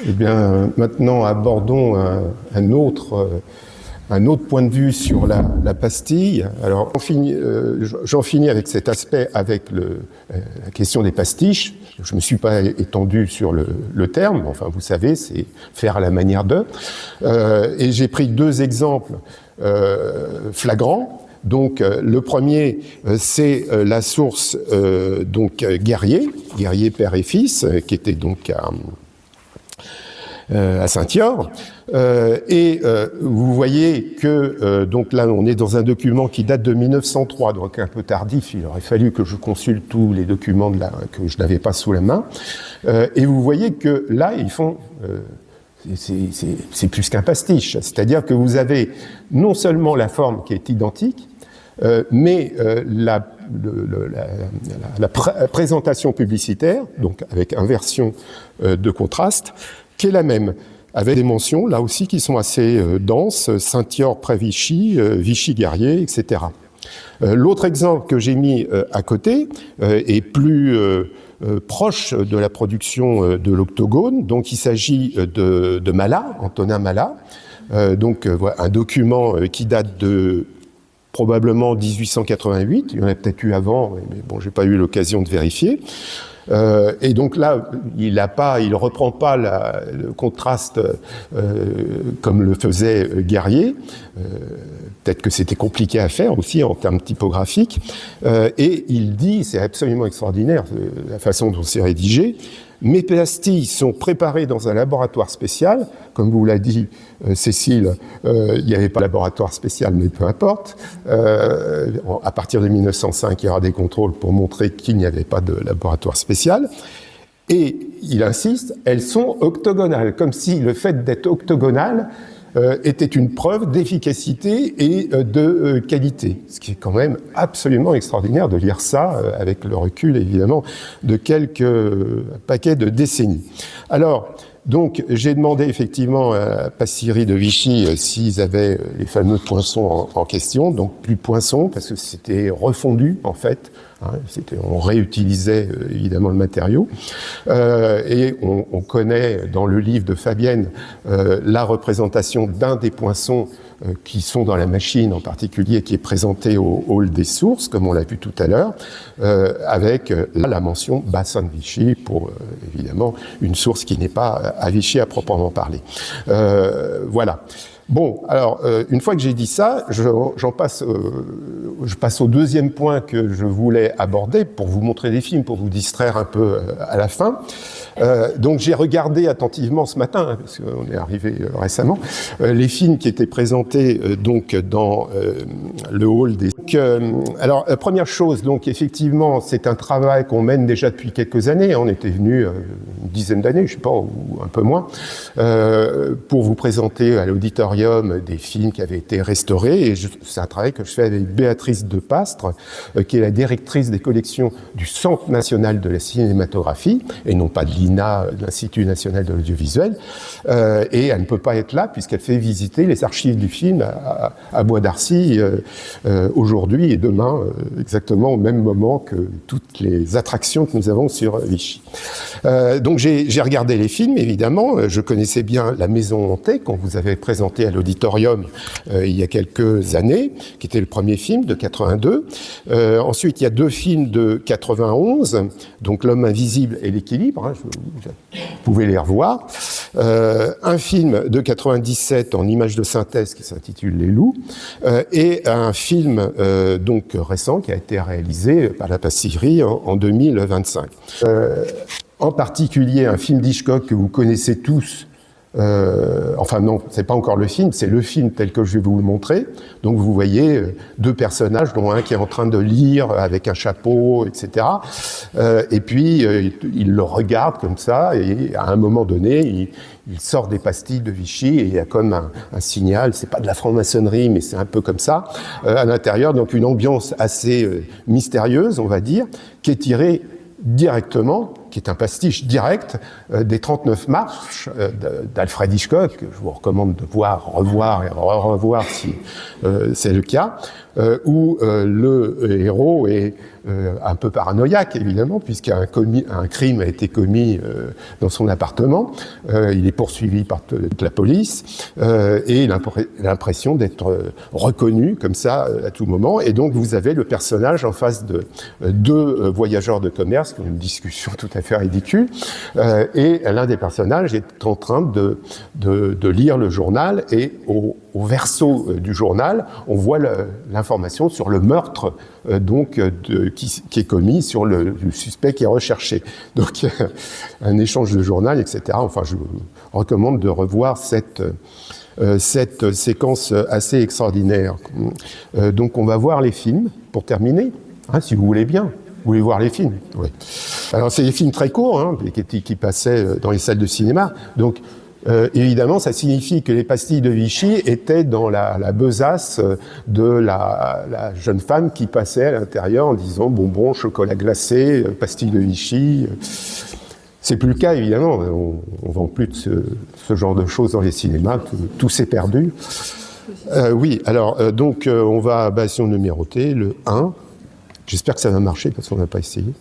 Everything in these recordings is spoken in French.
Eh bien, maintenant, abordons un autre point de vue sur la pastille. Alors, j'en finis avec cet aspect, avec la question des pastiches. Je ne me suis pas étendu sur le terme, enfin, vous savez, c'est faire à la manière d'eux. Et j'ai pris deux exemples flagrants. Donc, le premier, c'est la source Guerrier père et fils, qui était donc à Saint-Thior. Vous voyez que donc là, on est dans un document qui date de 1903, donc un peu tardif. Il aurait fallu que je consulte tous les documents que je n'avais pas sous la main. Et vous voyez que là, ils font... c'est plus qu'un pastiche. C'est-à-dire que vous avez non seulement la forme qui est identique, mais la présentation publicitaire, donc avec inversion de contraste, qui est la même, avec des mentions, là aussi, qui sont assez denses, Saint-Thior près Vichy, Vichy-Guerrier, etc. L'autre exemple que j'ai mis à côté est plus proche de la production de l'Octogone, donc il s'agit de Malat, Antonin Malat, donc voilà, un document qui date de probablement 1888, il y en a peut-être eu avant, mais bon, j'ai pas eu l'occasion de vérifier. Et donc là, il reprend pas le contraste comme le faisait Guerrier. Peut-être que c'était compliqué à faire aussi en termes typographiques. Et il dit, c'est absolument extraordinaire la façon dont c'est rédigé. Mes pastilles sont préparées dans un laboratoire spécial. Comme vous l'a dit Cécile, il n'y avait pas de laboratoire spécial, mais peu importe. À partir de 1905, il y aura des contrôles pour montrer qu'il n'y avait pas de laboratoire spécial. Et il insiste, elles sont octogonales, comme si le fait d'être octogonale était une preuve d'efficacité et de qualité. Ce qui est quand même absolument extraordinaire de lire ça avec le recul, évidemment, de quelques paquets de décennies. Alors, donc, j'ai demandé effectivement à la pastillerie de Vichy s'ils avaient les fameux poinçons en question, donc plus poinçons, parce que c'était refondu, en fait. On réutilisait évidemment le matériau. Et on connaît dans le livre de Fabienne la représentation d'un des poinçons qui sont dans la machine en particulier, qui est présenté au hall des sources, comme on l'a vu tout à l'heure, avec la mention bassin de Vichy pour évidemment une source qui n'est pas à Vichy à proprement parler. Voilà. Bon, alors, une fois que j'ai dit ça, je passe au deuxième point que je voulais aborder pour vous montrer des films, pour vous distraire un peu à la fin. Donc, j'ai regardé attentivement ce matin, parce qu'on est arrivé récemment, les films qui étaient présentés donc dans le hall des... alors, première chose, donc effectivement, c'est un travail qu'on mène déjà depuis quelques années. On était venu une dizaine d'années, je sais pas, ou un peu moins, pour vous présenter à l'auditorium des films qui avaient été restaurés. Et c'est un travail que je fais avec Béatrice Depastre, qui est la directrice des collections du Centre national de la cinématographie, et non pas de l'INA, de l'Institut national de l'audiovisuel. Et elle ne peut pas être là puisqu'elle fait visiter les archives du film à Bois d'Arcy aujourd'hui et demain, exactement au même moment que toutes les attractions que nous avons sur Vichy. Donc j'ai regardé les films, évidemment. Je connaissais bien La Maison hantée, qu'on vous avait présenté à l'auditorium il y a quelques années, qui était le premier film de 82. Ensuite, il y a deux films de 91, donc L'Homme invisible et L'équilibre, hein, vous pouvez les revoir. Un film de 97 en images de synthèse qui s'intitule Les Loups, et un film donc récent qui a été réalisé par la pastillerie en 2025. En particulier un film d'Hitchcock que vous connaissez tous. Enfin non, c'est pas encore le film, c'est le film tel que je vais vous le montrer. Donc vous voyez deux personnages, dont un qui est en train de lire avec un chapeau, etc. Et puis il le regarde comme ça, et à un moment donné, il sort des pastilles de Vichy, et il y a comme un signal, c'est pas de la franc-maçonnerie, mais c'est un peu comme ça, à l'intérieur. Donc une ambiance assez mystérieuse, on va dire, qui est tirée directement, qui est un pastiche direct des 39 marches d'Alfred Hitchcock, que je vous recommande de voir, revoir et revoir si c'est le cas, où le héros est un peu paranoïaque évidemment, puisqu'un crime a été commis dans son appartement. Il est poursuivi par toute la police et il a l'impression d'être reconnu comme ça à tout moment. Et donc vous avez le personnage en face de deux voyageurs de commerce, une discussion tout à fait ridicule, et l'un des personnages est en train de lire le journal, et au verso du journal, on voit l'information sur le meurtre qui est commis sur le suspect qui est recherché. Donc un échange de journal, etc. Enfin, je vous recommande de revoir cette séquence assez extraordinaire. Donc on va voir les films, pour terminer, si vous voulez bien. Vous voulez voir les films? Oui. Alors c'est des films très courts, qui passaient dans les salles de cinéma. Donc évidemment, ça signifie que les pastilles de Vichy étaient dans la besace de la jeune femme qui passait à l'intérieur en disant bonbon, chocolat glacé, pastilles de Vichy. C'est plus le cas, évidemment. On vend plus de ce genre de choses dans les cinémas. Tout s'est perdu. Oui, alors, donc, on va, si on numéroter, le 1. J'espère que ça va marcher, parce qu'on n'a pas essayé.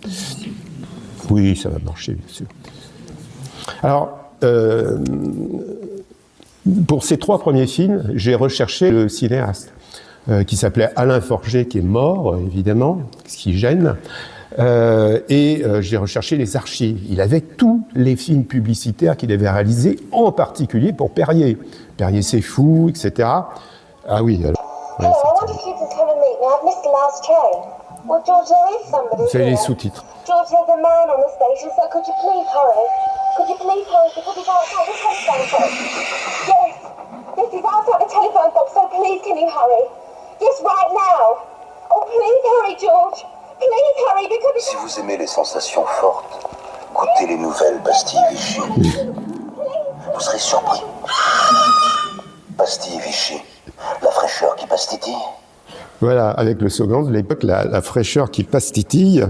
Oui, ça va marcher, bien sûr. Alors, pour ces 3 premiers films, j'ai recherché le cinéaste, qui s'appelait Alain Forget, qui est mort, évidemment, ce qui gêne. Et j'ai recherché les archives. Il avait tous les films publicitaires qu'il avait réalisés, en particulier pour Perrier. Perrier c'est fou, etc. Ah oui, alors... Ouais, vous avez les sous-titres. George, there's a man on the station, so could you please hurry? Could you please hurry, because he's outside the telephone box. Yes, he's outside the telephone box, so please can you hurry? Yes, right now. Oh, please hurry, George. Please hurry, because... Si vous aimez les sensations fortes, goûtez les nouvelles pastilles Vichy. Vous serez surpris. Pastilles Vichy, la fraîcheur qui passe-titille. Voilà, avec le slogan de l'époque, la fraîcheur qui passe-titille.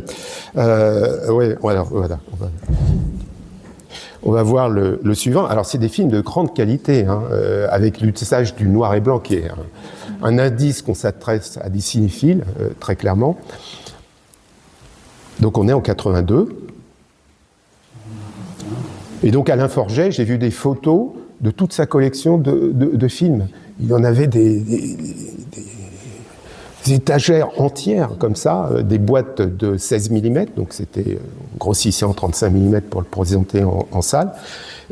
Ouais, voilà. On va voir le suivant. Alors, c'est des films de grande qualité, avec l'usage du noir et blanc, qui est un indice qu'on s'adresse à des cinéphiles, très clairement. Donc, on est en 82. Et donc, Alain Forget, j'ai vu des photos de toute sa collection de films. Il y en avait des étagères entières, comme ça, des boîtes de 16 mm, donc c'était grossissé en 35 mm pour le présenter en salle.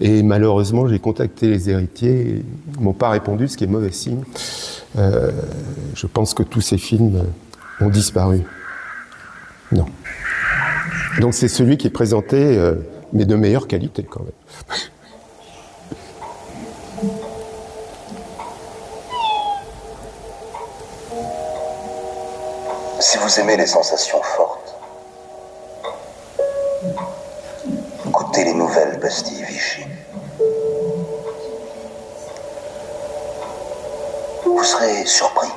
Et malheureusement, j'ai contacté les héritiers, et ils ne m'ont pas répondu, ce qui est mauvais signe. Je pense que tous ces films ont disparu. Non. Donc c'est celui qui est présenté, mais de meilleure qualité quand même. Si vous aimez les sensations fortes, goûtez les nouvelles pastilles Vichy. Vous serez surpris.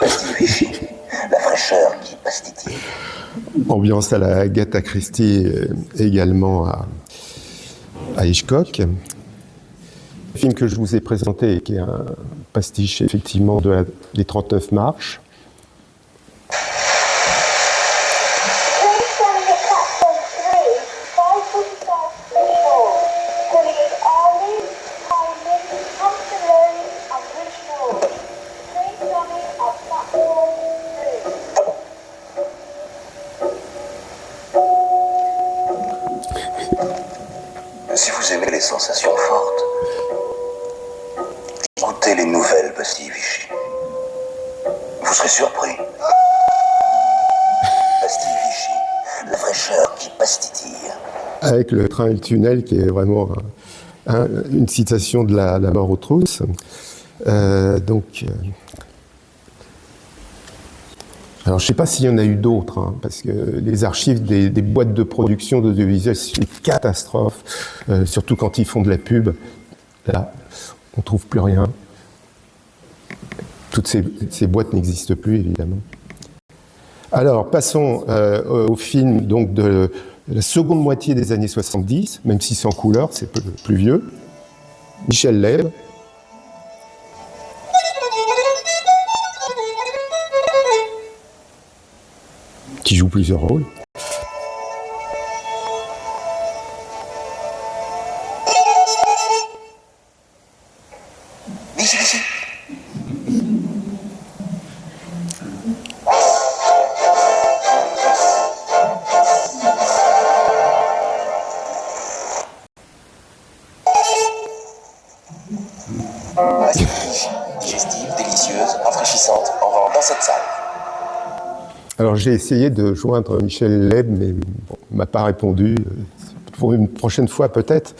Pastilles Vichy, la fraîcheur qui passe-titille. Ambiance à la Agatha Christie, également à Hitchcock. Le film que je vous ai présenté, qui est un pastiche effectivement des 39 marches. Si vous aimez les sensations fortes, goûtez les nouvelles pastilles Vichy. Vous serez surpris. Pastilles Vichy, la fraîcheur qui passe-titille. Avec le train et le tunnel, qui est vraiment une citation de la mort aux trousses. Alors, je ne sais pas s'il y en a eu d'autres, parce que les archives des boîtes de production d'audiovisuel, c'est une catastrophe, surtout quand ils font de la pub. Là, on ne trouve plus rien. Toutes ces boîtes n'existent plus, évidemment. Alors, passons au film donc, de la seconde moitié des années 70, même si c'est en couleur, c'est plus vieux. Michel Leb. qui joue plusieurs rôles. Digestive, délicieuse, rafraîchissante, en vente dans cette salle. Alors j'ai essayé de joindre Michel Leb, mais bon, il ne m'a pas répondu. Pour une prochaine fois peut-être.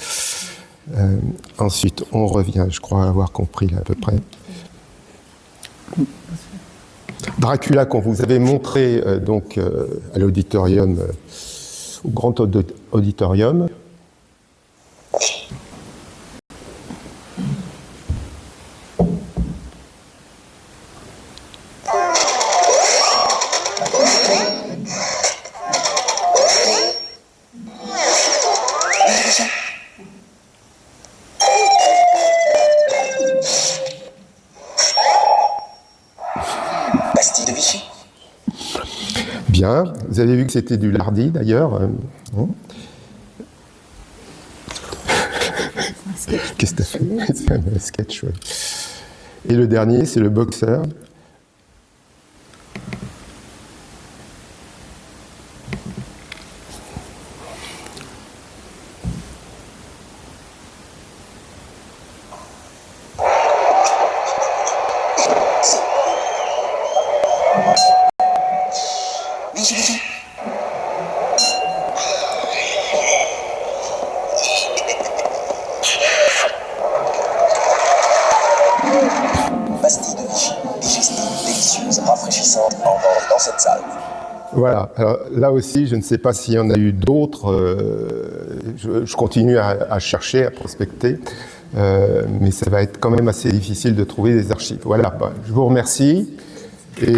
Ensuite, on revient, je crois avoir compris là, à peu près. Dracula qu'on vous avait montré donc à l'auditorium, au grand auditorium. Bastille de Vichy. Bien, vous avez vu que c'était du lardi d'ailleurs. Qu'est-ce que t'as fait? C'est un sketch, ouais. Et le dernier, c'est le boxeur. Vichy, Vichy. Bastille de Vichy, digestive, délicieuse, rafraîchissante, en vente dans cette salle. Voilà, alors, là aussi, je ne sais pas s'il y en a eu d'autres. Je continue à chercher, à prospecter, mais ça va être quand même assez difficile de trouver des archives. Voilà, je vous remercie. Et